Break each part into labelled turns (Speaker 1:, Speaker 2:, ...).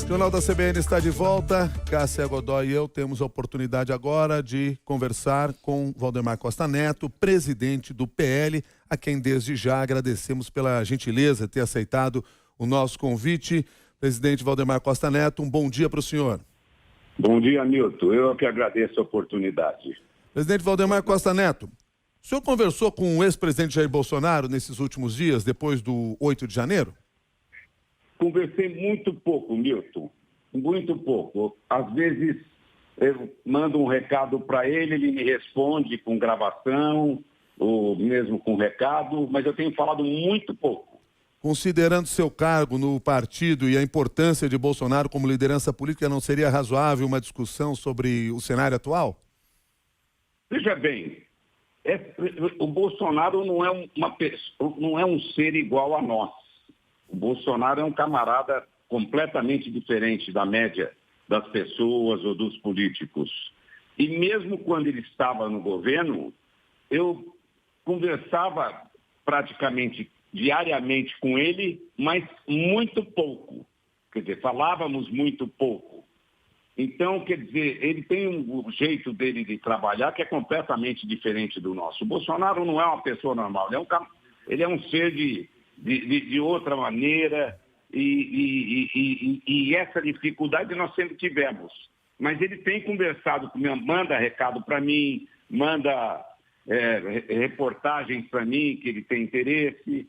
Speaker 1: O Jornal da CBN está de volta. Cássia Godoy e eu temos a oportunidade agora de conversar com Valdemar Costa Neto, presidente do PL, a quem desde já agradecemos pela gentileza de ter aceitado o nosso convite. Presidente Valdemar Costa Neto, um bom dia para o senhor.
Speaker 2: Bom dia, Milton. Eu que agradeço a oportunidade.
Speaker 1: Presidente Valdemar Costa Neto, o senhor conversou com o ex-presidente Jair Bolsonaro nesses últimos dias, depois do 8 de janeiro?
Speaker 2: Conversei muito pouco, Milton. Muito pouco. Às vezes eu mando um recado para ele, ele me responde com gravação, ou mesmo com recado, mas eu tenho falado muito pouco.
Speaker 1: Considerando seu cargo no partido e a importância de Bolsonaro como liderança política, não seria razoável uma discussão sobre o cenário atual?
Speaker 2: Veja bem, o Bolsonaro não é um ser igual a nós. O Bolsonaro é um camarada completamente diferente da média das pessoas ou dos políticos. E mesmo quando ele estava no governo, eu conversava praticamente diariamente com ele, mas muito pouco. Quer dizer, falávamos muito pouco. Então, quer dizer, ele tem um jeito dele de trabalhar que é completamente diferente do nosso. O Bolsonaro não é uma pessoa normal, ele é um ser de outra maneira e essa dificuldade nós sempre tivemos. Mas ele tem conversado comigo, manda recado para mim, manda reportagens para mim que ele tem interesse.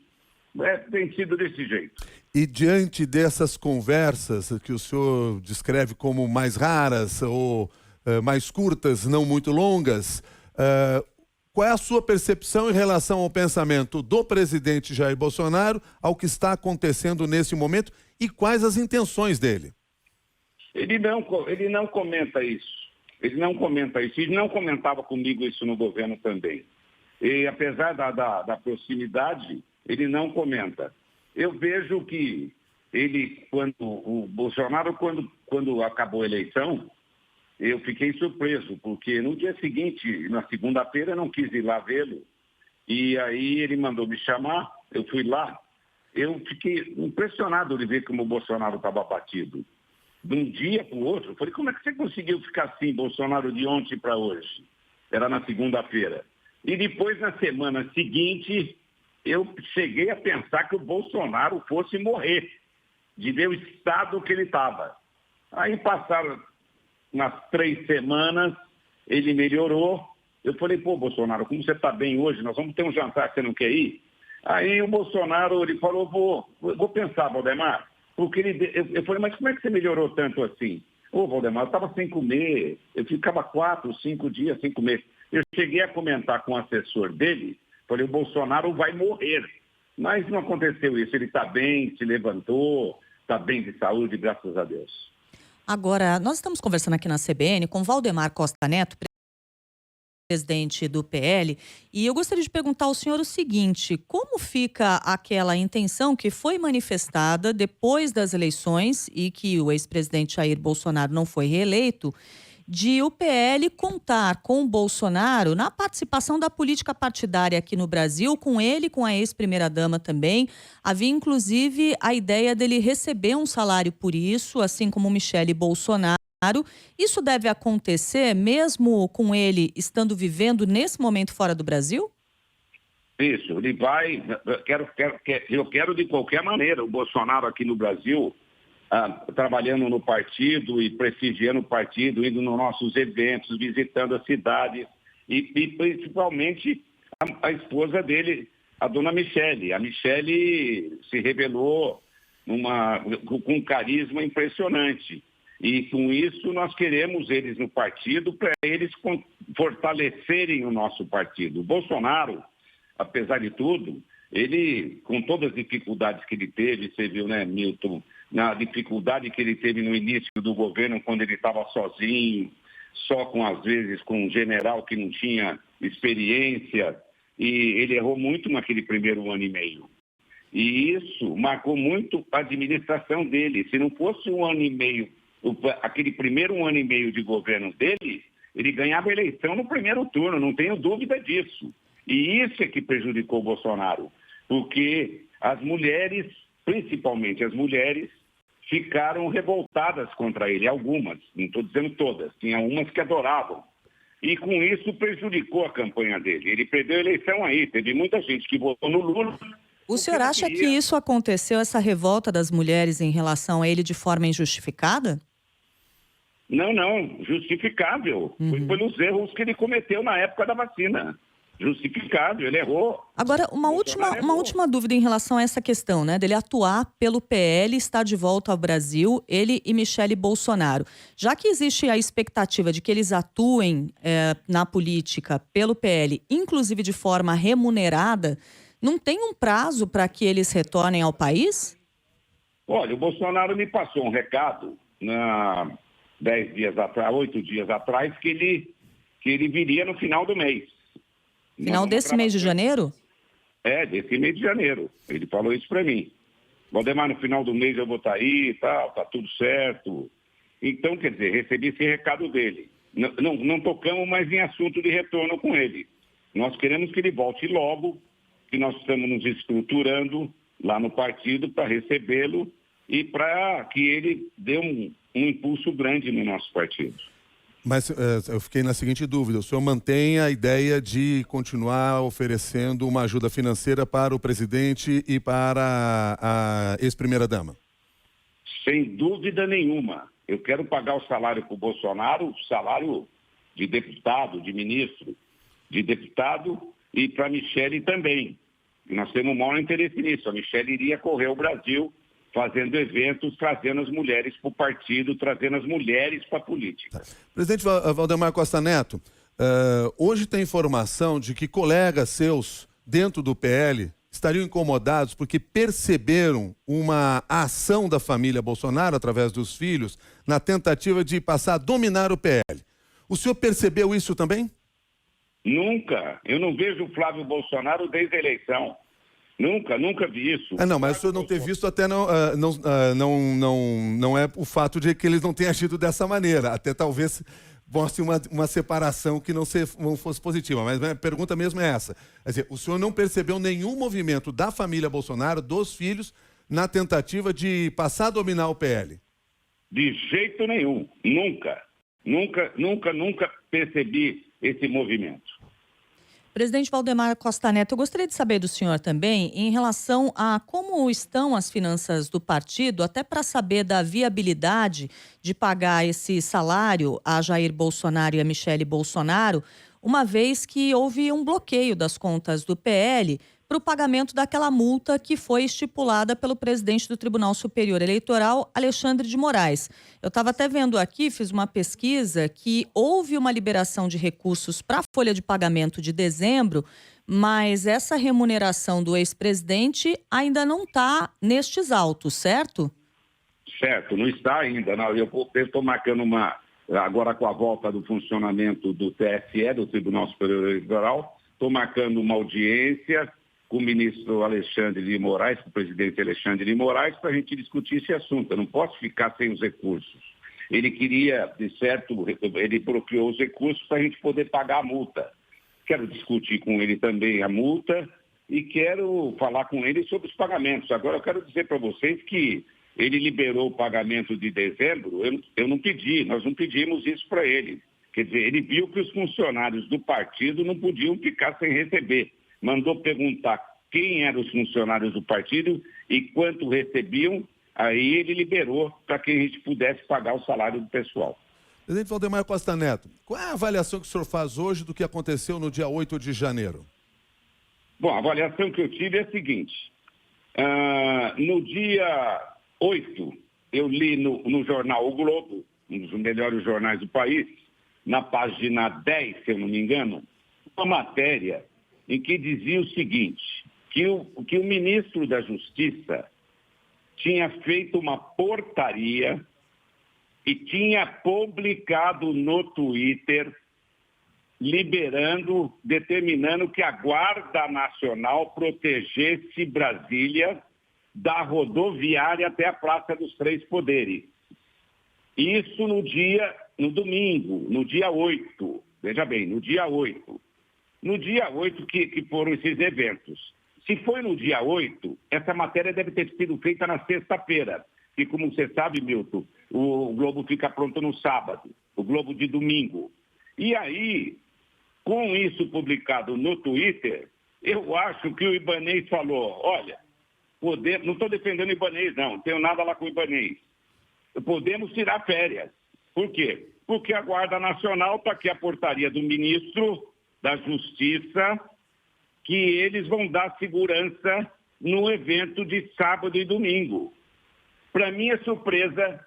Speaker 2: Tem sido desse jeito.
Speaker 1: E diante dessas conversas que o senhor descreve como mais raras ou mais curtas, não muito longas, qual é a sua percepção em relação ao pensamento do presidente Jair Bolsonaro, ao que está acontecendo nesse momento e quais as intenções dele?
Speaker 2: Ele não comenta isso. Ele não comenta isso. Ele não comentava comigo isso no governo também. E apesar da proximidade, ele não comenta. Eu vejo que o Bolsonaro, quando acabou a eleição, eu fiquei surpreso, porque no dia seguinte, na segunda-feira, eu não quis ir lá vê-lo. E aí ele mandou me chamar, eu fui lá. Eu fiquei impressionado de ver como o Bolsonaro estava abatido. De um dia para o outro, eu falei, como é que você conseguiu ficar assim, Bolsonaro, de ontem para hoje? Era na segunda-feira. E depois, na semana seguinte, eu cheguei a pensar que o Bolsonaro fosse morrer, de ver o estado que ele estava. Aí passaram umas 3 semanas, ele melhorou. Eu falei, pô, Bolsonaro, como você está bem hoje? Nós vamos ter um jantar, você não quer ir? Aí o Bolsonaro, ele falou, vou pensar, Valdemar. Porque eu falei, mas como é que você melhorou tanto assim? Ô, Valdemar, eu estava sem comer, eu ficava 4, 5 dias sem comer. Eu cheguei a comentar com o assessor dele, falei, o Bolsonaro vai morrer. Mas não aconteceu isso, ele está bem, se levantou, está bem de saúde, graças a Deus.
Speaker 3: Agora, nós estamos conversando aqui na CBN com Valdemar Costa Neto, presidente do PL, e eu gostaria de perguntar ao senhor o seguinte: como fica aquela intenção que foi manifestada depois das eleições e que o ex-presidente Jair Bolsonaro não foi reeleito, de o PL contar com o Bolsonaro na participação da política partidária aqui no Brasil, com ele, com a ex-primeira-dama também. Havia, inclusive, a ideia dele receber um salário por isso, assim como Michele Bolsonaro. Isso deve acontecer mesmo com ele estando vivendo nesse momento fora do Brasil?
Speaker 2: Isso, ele vai... Eu quero de qualquer maneira o Bolsonaro aqui no Brasil... trabalhando no partido e prestigiando o partido, indo nos nossos eventos, visitando as cidades e principalmente a esposa dele, a dona Michele. A Michele se revelou com um carisma impressionante. E com isso nós queremos eles no partido para eles fortalecerem o nosso partido. O Bolsonaro, apesar de tudo, ele, com todas as dificuldades que ele teve, você viu, né, Milton, na dificuldade que ele teve no início do governo, quando ele estava sozinho, só às vezes, com um general que não tinha experiência, e ele errou muito naquele primeiro ano e meio. E isso marcou muito a administração dele. Se não fosse um ano e meio, aquele primeiro ano e meio de governo dele, ele ganhava a eleição no primeiro turno, não tenho dúvida disso. E isso é que prejudicou o Bolsonaro, porque as mulheres, principalmente as mulheres, ficaram revoltadas contra ele, algumas, não estou dizendo todas, tinha umas que adoravam. E com isso prejudicou a campanha dele. Ele perdeu a eleição aí, teve muita gente que votou no Lula.
Speaker 3: O senhor acha que isso aconteceu, essa revolta das mulheres em relação a ele de forma injustificada?
Speaker 2: Não, justificável. Foi pelos erros que ele cometeu na época da vacina. Justificável, ele errou.
Speaker 3: Agora, uma última dúvida em relação a essa questão, né, dele atuar pelo PL, estar de volta ao Brasil, ele e Michele Bolsonaro. Já que existe a expectativa de que eles atuem na política pelo PL, inclusive de forma remunerada, não tem um prazo para que eles retornem ao país?
Speaker 2: Olha, o Bolsonaro me passou um recado 8 dias atrás, que ele viria no final do mês.
Speaker 3: Final desse mês de janeiro?
Speaker 2: Desse mês de janeiro. Ele falou isso para mim. Valdemar, no final do mês eu vou estar aí e tal, tá tudo certo. Então, quer dizer, recebi esse recado dele. Não tocamos mais em assunto de retorno com ele. Nós queremos que ele volte logo, que nós estamos nos estruturando lá no partido para recebê-lo e para que ele dê um impulso grande no nosso partido.
Speaker 1: Mas eu fiquei na seguinte dúvida, o senhor mantém a ideia de continuar oferecendo uma ajuda financeira para o presidente e para a ex-primeira-dama?
Speaker 2: Sem dúvida nenhuma. Eu quero pagar o salário para o Bolsonaro, o salário de deputado, de ministro, de deputado, e para a Michele também. Nós temos o maior interesse nisso. A Michele iria correr o Brasil fazendo eventos, trazendo as mulheres para o partido, trazendo as mulheres para a política.
Speaker 1: Presidente Valdemar Costa Neto, hoje tem informação de que colegas seus dentro do PL estariam incomodados porque perceberam uma ação da família Bolsonaro, através dos filhos, na tentativa de passar a dominar o PL. O senhor percebeu isso também? Nunca.
Speaker 2: Eu não vejo o Flávio Bolsonaro desde a eleição. Nunca vi isso.
Speaker 1: Não, mas o senhor não ter visto até não é o fato de que eles não tenham agido dessa maneira. Até talvez mostre uma separação que não fosse positiva. Mas a minha pergunta mesmo é essa. Quer dizer, o senhor não percebeu nenhum movimento da família Bolsonaro, dos filhos, na tentativa de passar a dominar o PL?
Speaker 2: De jeito nenhum. Nunca percebi esse movimento.
Speaker 3: Presidente Valdemar Costa Neto, eu gostaria de saber do senhor também em relação a como estão as finanças do partido, até para saber da viabilidade de pagar esse salário a Jair Bolsonaro e a Michele Bolsonaro, uma vez que houve um bloqueio das contas do PL para o pagamento daquela multa que foi estipulada pelo presidente do Tribunal Superior Eleitoral, Alexandre de Moraes. Eu estava até vendo aqui, fiz uma pesquisa, que houve uma liberação de recursos para a folha de pagamento de dezembro, mas essa remuneração do ex-presidente ainda não está nestes autos, certo?
Speaker 2: Certo, não está ainda. Não. Eu estou marcando agora com a volta do funcionamento do TSE, do Tribunal Superior Eleitoral, estou marcando uma audiência com o ministro Alexandre de Moraes, com o presidente Alexandre de Moraes, para a gente discutir esse assunto. Eu não posso ficar sem os recursos. Ele queria, de certo, ele bloqueou os recursos para a gente poder pagar a multa. Quero discutir com ele também a multa e quero falar com ele sobre os pagamentos. Agora, eu quero dizer para vocês que ele liberou o pagamento de dezembro, eu não pedi, nós não pedimos isso para ele. Quer dizer, ele viu que os funcionários do partido não podiam ficar sem receber. Mandou perguntar quem eram os funcionários do partido e quanto recebiam, aí ele liberou para que a gente pudesse pagar o salário do pessoal.
Speaker 1: Presidente Valdemar Costa Neto, qual é a avaliação que o senhor faz hoje do que aconteceu no dia 8 de janeiro?
Speaker 2: Bom, a avaliação que eu tive é a seguinte. No dia 8, eu li no jornal O Globo, um dos melhores jornais do país, na página 10, se eu não me engano, uma matéria em que dizia o seguinte, que o ministro da Justiça tinha feito uma portaria e tinha publicado no Twitter determinando que a Guarda Nacional protegesse Brasília da rodoviária até a Praça dos Três Poderes. Isso no domingo, no dia 8. Veja bem, no dia 8. No dia 8 que foram esses eventos. Se foi no dia 8, essa matéria deve ter sido feita na sexta-feira. que, como você sabe, Milton, o Globo fica pronto no sábado, o Globo de domingo. E aí, com isso publicado no Twitter, eu acho que o Ibanez falou, olha, não estou defendendo o Ibanez, não tenho nada lá com o Ibanez. Podemos tirar férias. Por quê? Porque a Guarda Nacional está aqui a portaria do ministro da Justiça, que eles vão dar segurança no evento de sábado e domingo. Para minha surpresa,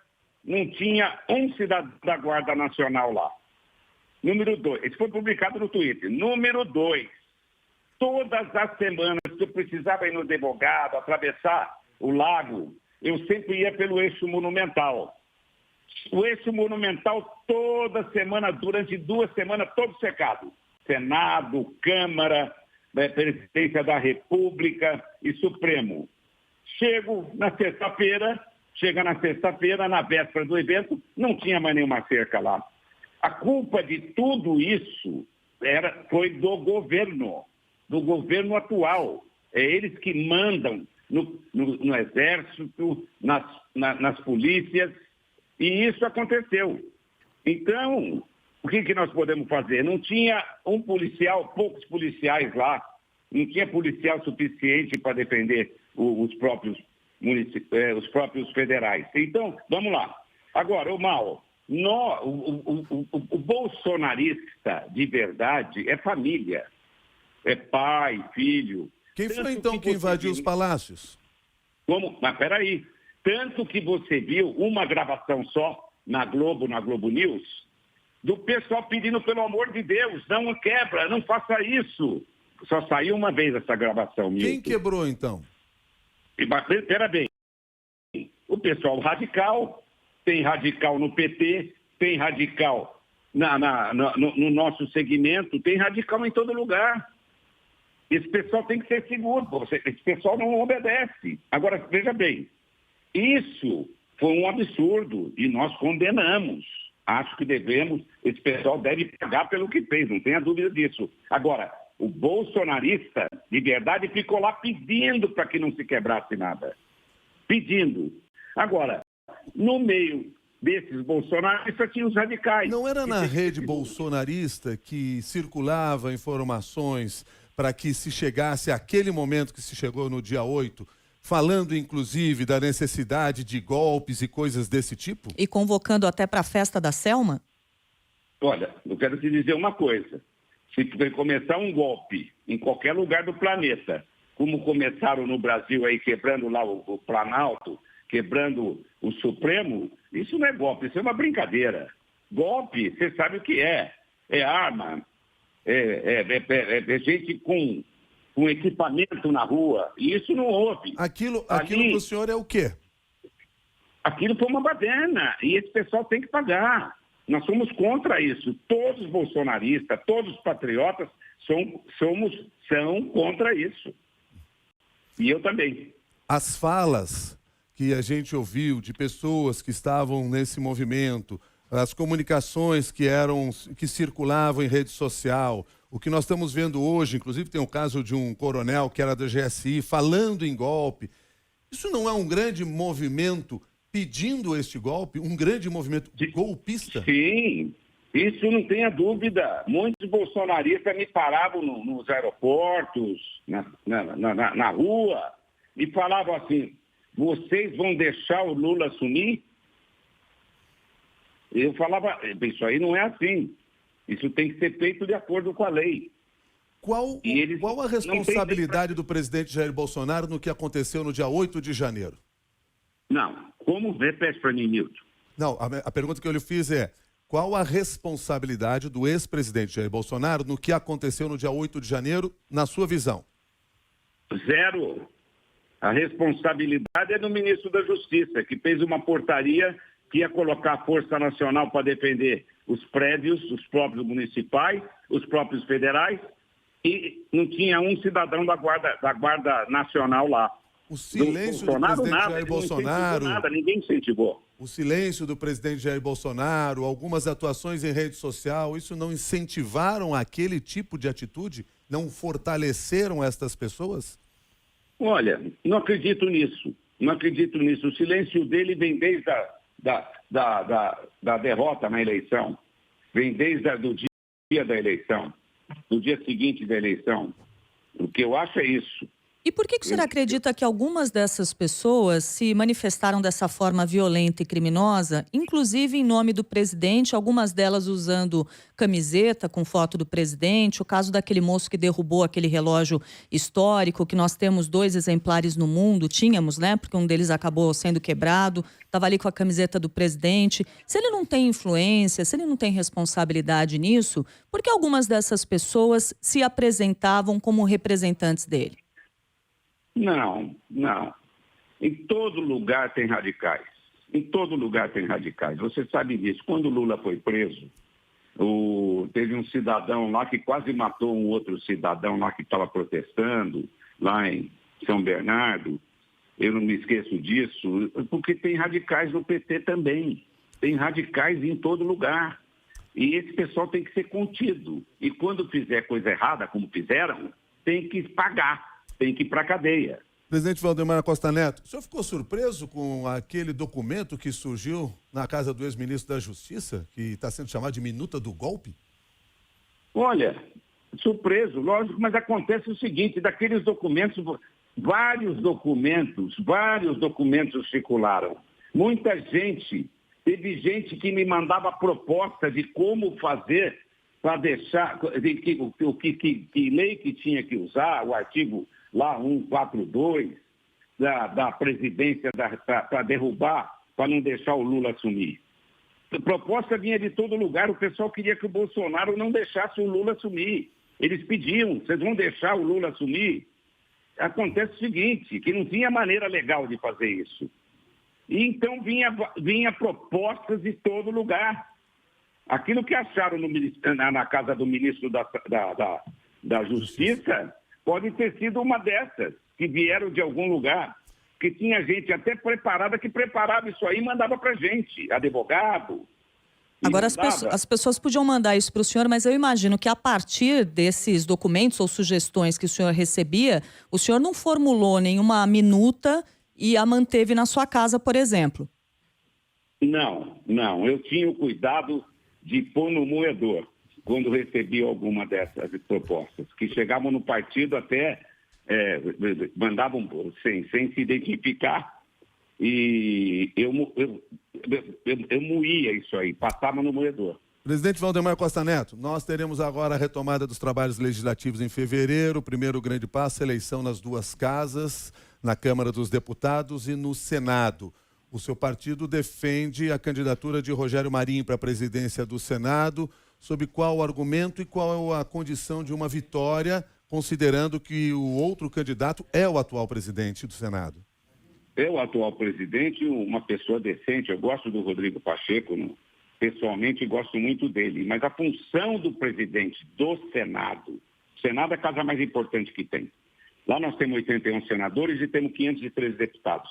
Speaker 2: não tinha um cidadão da Guarda Nacional lá. Número 2, isso foi publicado no Twitter. Número 2, todas as semanas que eu precisava ir no advogado, atravessar o lago, eu sempre ia pelo eixo monumental. O eixo monumental toda semana, durante 2 semanas, todo secado. Senado, Câmara, Presidência da República e Supremo. Chega na sexta-feira, na véspera do evento, não tinha mais nenhuma cerca lá. A culpa de tudo isso foi do governo atual. É eles que mandam no Exército, nas polícias, e isso aconteceu. Então, o que nós podemos fazer? Não tinha um policial, poucos policiais lá, não tinha policial suficiente para defender os próprios federais. Então, vamos lá. Agora, o bolsonarista de verdade é família, é pai, filho.
Speaker 1: Quem foi então que invadiu os palácios?
Speaker 2: Mas peraí, tanto que você viu uma gravação só na Globo News, do pessoal pedindo, pelo amor de Deus, não quebra, não faça isso. Só saiu uma vez essa gravação. Milton.
Speaker 1: Quem quebrou então?
Speaker 2: Espera bem, o pessoal radical, tem radical no PT, tem radical no nosso segmento, tem radical em todo lugar. Esse pessoal tem que ser seguro, esse pessoal não obedece. Agora, veja bem, isso foi um absurdo e nós condenamos. Acho que esse pessoal deve pagar pelo que fez, não tenha dúvida disso. Agora, o bolsonarista, de verdade, ficou lá pedindo para que não se quebrasse nada. Pedindo. Agora, no meio desses bolsonaristas tinha os radicais.
Speaker 1: Não era na rede bolsonarista que circulava informações para que se chegasse àquele momento que se chegou no dia 8, falando inclusive da necessidade de golpes e coisas desse tipo?
Speaker 3: E convocando até para a festa da Selma?
Speaker 2: Olha, eu quero te dizer uma coisa. Se começar um golpe em qualquer lugar do planeta, como começaram no Brasil aí, quebrando lá o Planalto, quebrando o Supremo, isso não é golpe, isso é uma brincadeira. Golpe, você sabe o que é. É arma, é gente com equipamento na rua, e isso não houve.
Speaker 1: Aquilo para o senhor é o quê?
Speaker 2: Aquilo foi uma baderna, e esse pessoal tem que pagar. Nós somos contra isso. Todos os bolsonaristas, todos os patriotas são contra isso. E eu também.
Speaker 1: As falas que a gente ouviu de pessoas que estavam nesse movimento, as comunicações que circulavam em rede social, o que nós estamos vendo hoje, inclusive tem o caso de um coronel que era da GSI falando em golpe. Isso não é um grande movimento pedindo este golpe, um grande movimento golpista?
Speaker 2: Sim, isso não tenha dúvida. Muitos bolsonaristas me paravam nos aeroportos, na rua, e falavam assim, vocês vão deixar o Lula assumir? Eu falava, isso aí não é assim. Isso tem que ser feito de acordo com a lei.
Speaker 1: Qual a responsabilidade do presidente Jair Bolsonaro no que aconteceu no dia 8 de janeiro?
Speaker 2: Não. Como repete para mim, Milton?
Speaker 1: Não, a pergunta que eu lhe fiz é, qual a responsabilidade do ex-presidente Jair Bolsonaro no que aconteceu no dia 8 de janeiro, na sua visão?
Speaker 2: Zero. A responsabilidade é do ministro da Justiça, que fez uma portaria que ia colocar a Força Nacional para defender os prédios, os próprios municipais, os próprios federais, e não tinha um cidadão da Guarda Nacional lá.
Speaker 1: O silêncio do presidente Jair Bolsonaro...
Speaker 2: Ninguém incentivou.
Speaker 1: O silêncio do presidente Jair Bolsonaro, algumas atuações em rede social, isso não incentivaram aquele tipo de atitude? Não fortaleceram estas pessoas?
Speaker 2: Olha, não acredito nisso. Não acredito nisso. O silêncio dele vem desde da derrota na eleição, vem desde do dia da eleição, do dia seguinte da eleição. O que eu acho é isso.
Speaker 3: E por que o senhor acredita que algumas dessas pessoas se manifestaram dessa forma violenta e criminosa, inclusive em nome do presidente, algumas delas usando camiseta com foto do presidente, o caso daquele moço que derrubou aquele relógio histórico, que nós temos 2 exemplares no mundo, tínhamos, né, porque um deles acabou sendo quebrado, estava ali com a camiseta do presidente. Se ele não tem influência, se ele não tem responsabilidade nisso, por que algumas dessas pessoas se apresentavam como representantes dele?
Speaker 2: Não. Em todo lugar tem radicais. Em todo lugar tem radicais. Você sabe disso. Quando o Lula foi preso, teve um cidadão lá que quase matou um outro cidadão lá que estava protestando, lá em São Bernardo. Eu não me esqueço disso, porque tem radicais no PT também. Tem radicais em todo lugar. E esse pessoal tem que ser contido. E quando fizer coisa errada, como fizeram, tem que pagar. Tem que ir para a cadeia.
Speaker 1: Presidente Valdemar Costa Neto, o senhor ficou surpreso com aquele documento que surgiu na casa do ex-ministro da Justiça, que está sendo chamado de minuta do golpe?
Speaker 2: Olha, surpreso, lógico, mas acontece o seguinte, daqueles documentos, vários documentos circularam. Muita gente, teve gente que me mandava proposta de como fazer para deixar, que lei que tinha que usar, o artigo lá 142 da presidência para derrubar, para não deixar o Lula assumir. A proposta vinha de todo lugar, o pessoal queria que o Bolsonaro não deixasse o Lula assumir. Eles pediam, vocês vão deixar o Lula assumir? Acontece o seguinte, que não tinha maneira legal de fazer isso. E então vinha propostas de todo lugar. Aquilo que acharam na casa do ministro da Justiça pode ter sido uma dessas, que vieram de algum lugar, que tinha gente até preparada, que preparava isso aí e mandava para gente, advogado.
Speaker 3: Agora, as pessoas podiam mandar isso para o senhor, mas eu imagino que a partir desses documentos ou sugestões que o senhor recebia, o senhor não formulou nenhuma minuta e a manteve na sua casa, por exemplo.
Speaker 2: Não. Eu tinha o cuidado de pôr no moedor quando recebi alguma dessas propostas, que chegavam no partido até, mandavam sem se identificar, e eu moía isso aí, passava no moedor.
Speaker 1: Presidente Valdemar Costa Neto, nós teremos agora a retomada dos trabalhos legislativos em fevereiro, o primeiro grande passo, eleição nas 2 casas, na Câmara dos Deputados e no Senado. O seu partido defende a candidatura de Rogério Marinho para a presidência do Senado. Sob qual argumento e qual a condição de uma vitória, considerando que o outro candidato é o atual presidente do Senado?
Speaker 2: É o atual presidente, uma pessoa decente. Eu gosto do Rodrigo Pacheco, pessoalmente gosto muito dele. Mas a função do presidente do Senado, o Senado é a casa mais importante que tem. Lá nós temos 81 senadores e temos 513 deputados.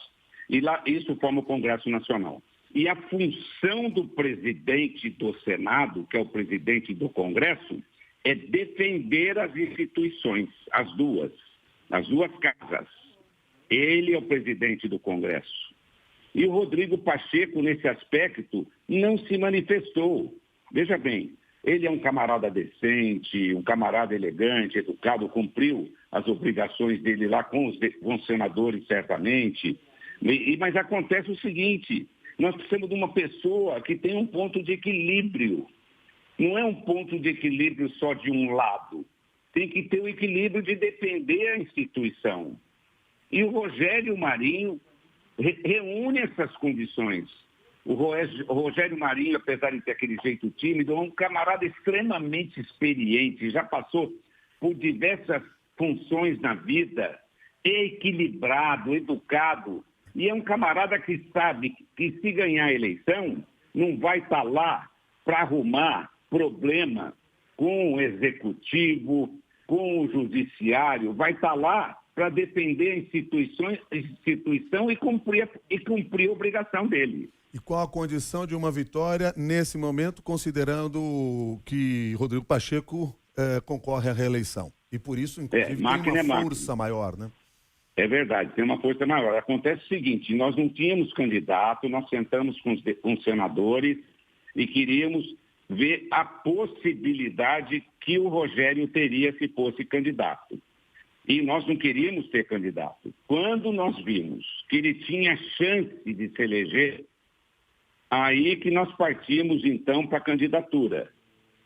Speaker 2: E lá isso forma o Congresso Nacional. E a função do presidente do Senado, que é o presidente do Congresso, é defender as instituições, as duas casas. Ele é o presidente do Congresso. E o Rodrigo Pacheco, nesse aspecto, não se manifestou. Veja bem, ele é um camarada decente, um camarada elegante, educado, cumpriu as obrigações dele lá com os senadores, certamente. Mas acontece o seguinte: nós precisamos de uma pessoa que tenha um ponto de equilíbrio. Não é um ponto de equilíbrio só de um lado. Tem que ter o equilíbrio de defender a instituição. E o Rogério Marinho reúne essas condições. O Rogério Marinho, apesar de ter aquele jeito tímido, é um camarada extremamente experiente, já passou por diversas funções na vida, é equilibrado, educado. E é um camarada que sabe que se ganhar a eleição, não vai estar lá para arrumar problema com o executivo, com o judiciário, vai estar lá para defender a instituição e cumprir a obrigação dele.
Speaker 1: E qual a condição de uma vitória nesse momento, considerando que Rodrigo Pacheco concorre à reeleição? E por isso, inclusive, tem uma força maior, né?
Speaker 2: É verdade, tem uma força maior. Acontece o seguinte, nós não tínhamos candidato, nós sentamos com os senadores e queríamos ver a possibilidade que o Rogério teria se fosse candidato. E nós não queríamos ter candidato. Quando nós vimos que ele tinha chance de se eleger, aí que nós partimos então para a candidatura.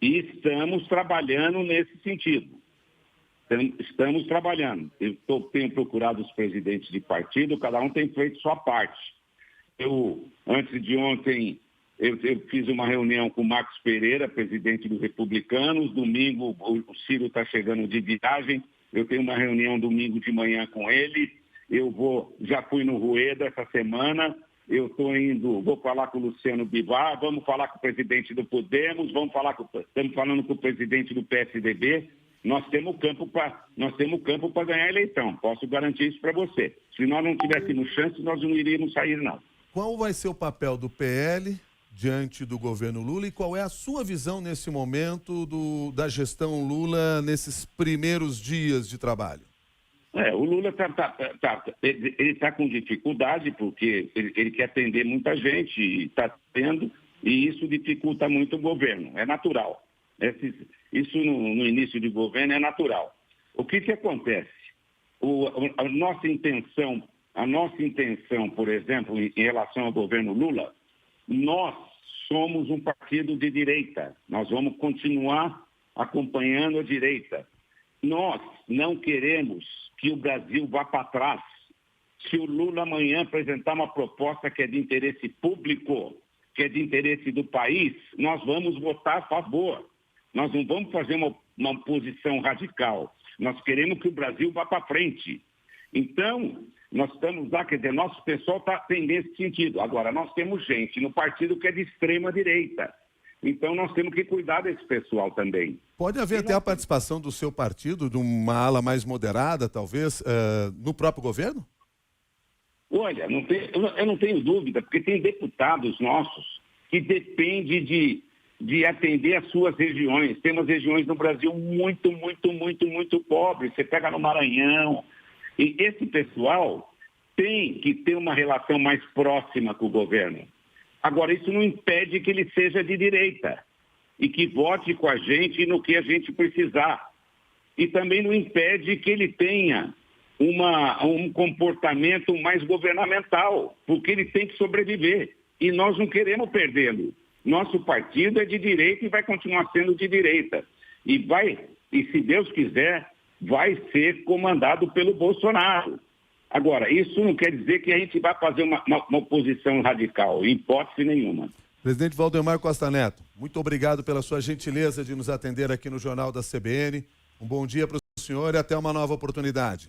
Speaker 2: E estamos trabalhando nesse sentido. Estamos trabalhando. Tenho procurado os presidentes de partido, cada um tem feito sua parte. Antes de ontem, eu fiz uma reunião com o Marcos Pereira, presidente dos Republicanos. Domingo, o Ciro está chegando de viagem. Eu tenho uma reunião domingo de manhã com ele. Já fui no Rueda essa semana. Vou falar com o Luciano Bivar, vamos falar com o presidente do Podemos, estamos falando com o presidente do PSDB. Nós temos campo para ganhar a eleição, posso garantir isso para você. Se nós não tivéssemos chance, nós não iríamos sair, não.
Speaker 1: Qual vai ser o papel do PL diante do governo Lula e qual é a sua visão nesse momento da gestão Lula nesses primeiros dias de trabalho?
Speaker 2: O Lula está com dificuldade porque ele quer atender muita gente e está tendo, e isso dificulta muito o governo, é natural. Isso no início de governo é natural. O que acontece? A nossa intenção, por exemplo, em relação ao governo Lula, nós somos um partido de direita. Nós vamos continuar acompanhando a direita. Nós não queremos que o Brasil vá para trás. Se o Lula amanhã apresentar uma proposta que é de interesse público, que é de interesse do país, nós vamos votar a favor. Nós não vamos fazer uma posição radical. Nós queremos que o Brasil vá para frente. Então, nós estamos lá, nosso pessoal tem nesse sentido. Agora, nós temos gente no partido que é de extrema direita. Então, nós temos que cuidar desse pessoal também.
Speaker 1: Pode haver até a participação do seu partido, de uma ala mais moderada, talvez, no próprio governo?
Speaker 2: Olha, eu não tenho dúvida, porque tem deputados nossos que dependem de atender as suas regiões. Tem umas regiões no Brasil muito, muito, muito, muito pobres. Você pega no Maranhão. E esse pessoal tem que ter uma relação mais próxima com o governo. Agora, isso não impede que ele seja de direita e que vote com a gente no que a gente precisar. E também não impede que ele tenha um comportamento mais governamental, porque ele tem que sobreviver. E nós não queremos perdê-lo. Nosso partido é de direita e vai continuar sendo de direita. E se Deus quiser, vai ser comandado pelo Bolsonaro. Agora, isso não quer dizer que a gente vai fazer uma oposição radical, em hipótese nenhuma.
Speaker 1: Presidente Valdemar Costa Neto, muito obrigado pela sua gentileza de nos atender aqui no Jornal da CBN. Um bom dia para o senhor e até uma nova oportunidade.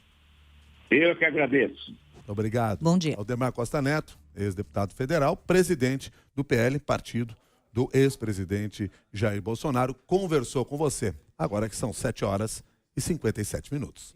Speaker 2: Eu que agradeço.
Speaker 1: Muito obrigado.
Speaker 3: Bom dia.
Speaker 1: Valdemar Costa Neto, ex-deputado federal, presidente do PL, partido do ex-presidente Jair Bolsonaro, conversou com você. Agora que são 7h57.